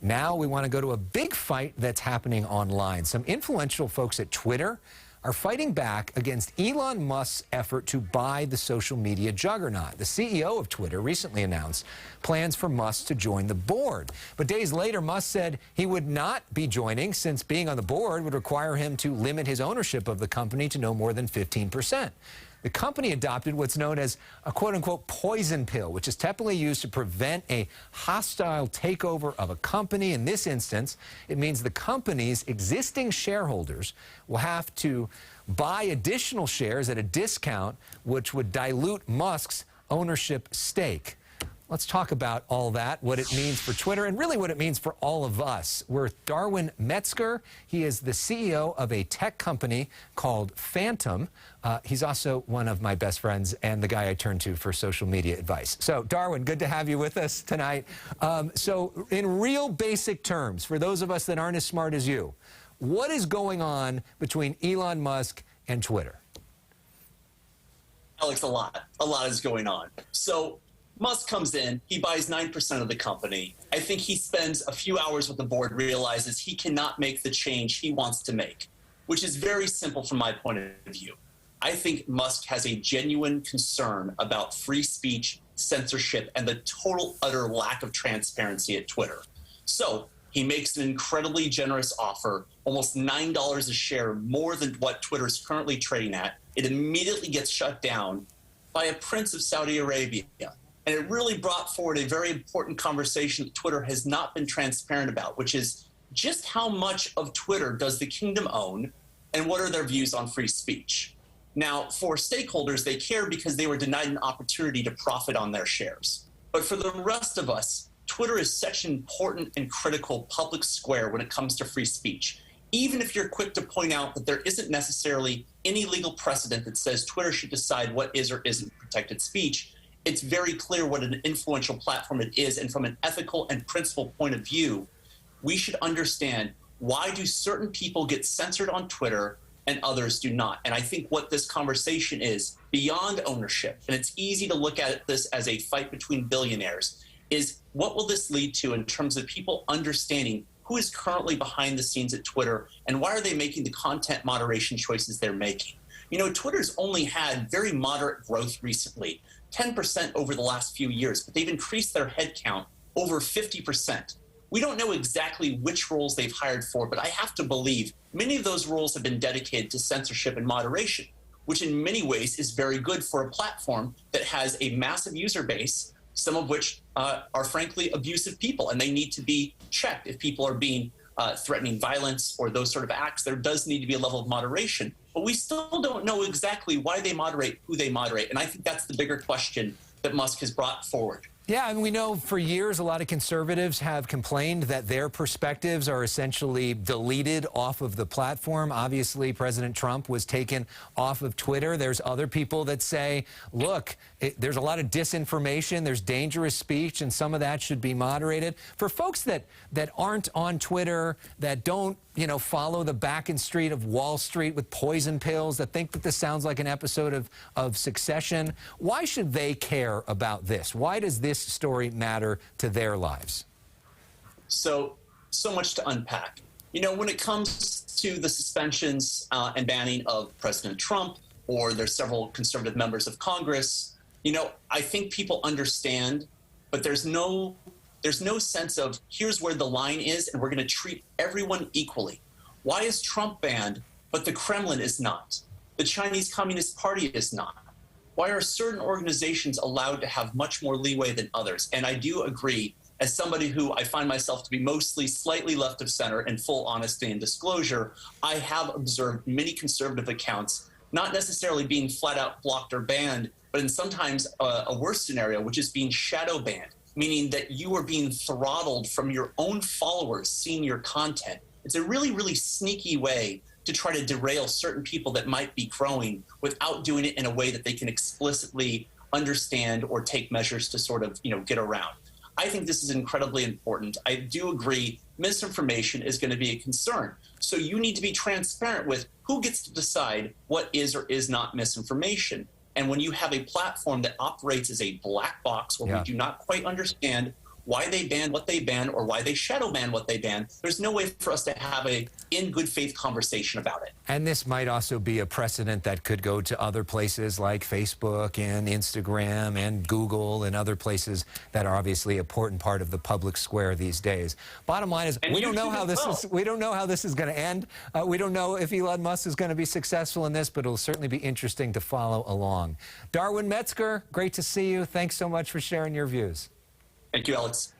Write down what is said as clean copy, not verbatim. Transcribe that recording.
Now we want to go to a big fight that's happening online. Some influential folks at Twitter are fighting back against Elon Musk's effort to buy the social media juggernaut. The CEO of Twitter recently announced plans for Musk to join the board. But days later, Musk said he would not be joining, since being on the board would require him to limit his ownership of the company to no more than 15%. The company adopted what's known as a quote-unquote poison pill, which is typically used to prevent a hostile takeover of a company. In this instance, it means the company's existing shareholders will have to buy additional shares at a discount, which would dilute Musk's ownership stake. Let's talk about all that, what it means for Twitter, and really what it means for all of us. We're with Darwyn Metzger. He is the CEO of a tech company called Phantom. He's also one of my best friends and the guy I turn to for social media advice. So, Darwyn, good to have you with us tonight. So, in real basic terms, for those of us that aren't as smart as you, what is going on between Elon Musk and Twitter? Alex, a lot is going on. So, Musk comes in, he buys 9% of the company. I think he spends a few hours with the board, realizes he cannot make the change he wants to make, which is very simple from my point of view. I think Musk has a genuine concern about free speech, censorship, and the total, utter lack of transparency at Twitter. So he makes an incredibly generous offer, almost $9 a share, more than what Twitter is currently trading at. It immediately gets shut down by a prince of Saudi Arabia. And it really brought forward a very important conversation that Twitter has not been transparent about, which is just how much of Twitter does the kingdom own and what are their views on free speech? Now, for stakeholders, they care because they were denied an opportunity to profit on their shares. But for the rest of us, Twitter is such an important and critical public square when it comes to free speech. Even if you're quick to point out that there isn't necessarily any legal precedent that says Twitter should decide what is or isn't protected speech, it's very clear what an influential platform it is. And from an ethical and principled point of view, we should understand, why do certain people get censored on Twitter and others do not? And I think what this conversation is, beyond ownership, and it's easy to look at this as a fight between billionaires, is what will this lead to in terms of people understanding who is currently behind the scenes at Twitter and why are they making the content moderation choices they're making? You know, Twitter's only had very moderate growth recently, 10% over the last few years, but they've increased their headcount over 50%. We don't know exactly which roles they've hired for, but I have to believe many of those roles have been dedicated to censorship and moderation, which in many ways is very good for a platform that has a massive user base, some of which are frankly abusive people, and they need to be checked. If people are being threatening violence or those sort of acts, there does need to be a level of moderation. But we still don't know exactly why they moderate, who they moderate. And I think that's the bigger question that Musk has brought forward. Yeah, and we know for years a lot of conservatives have complained that their perspectives are essentially deleted off of the platform. Obviously, President Trump was taken off of Twitter. There's other people that say, look, there's a lot of disinformation, there's dangerous speech, and some of that should be moderated. For folks that aren't on Twitter, that don't, follow the back and street of Wall Street with poison pills, that think that this sounds like an episode of Succession, why should they care about this? Why does this story matter to their lives? So much to unpack. When it comes to the suspensions and banning of President Trump, or there's several conservative members of Congress, I think people understand, but there's no sense of, here's where the line is, and we're going to treat everyone equally. Why is Trump banned, but the Kremlin is not? The Chinese Communist Party is not? Why are certain organizations allowed to have much more leeway than others? And I do agree, as somebody who I find myself to be mostly slightly left of center in full honesty and disclosure, I have observed many conservative accounts not necessarily being flat out blocked or banned, but in sometimes a worse scenario, which is being shadow banned, meaning that you are being throttled from your own followers seeing your content. It's a really, really sneaky way to try to derail certain people that might be growing without doing it in a way that they can explicitly understand or take measures to sort of, get around. I think this is incredibly important. I do agree misinformation is going to be a concern. So you need to be transparent with who gets to decide what is or is not misinformation. And when you have a platform that operates as a black box where we do not quite understand why they ban what they ban or why they shadow ban what they ban, there's no way for us to have a in good faith conversation about it. And this might also be a precedent that could go to other places like Facebook and Instagram and Google and other places that are obviously an important part of the public square these days. Bottom line is, we don't know how this is going to end. We don't know if Elon Musk is going to be successful in this, but it'll certainly be interesting to follow along. Darwyn Metzger, great to see you. Thanks so much for sharing your views. Thank you, Alex.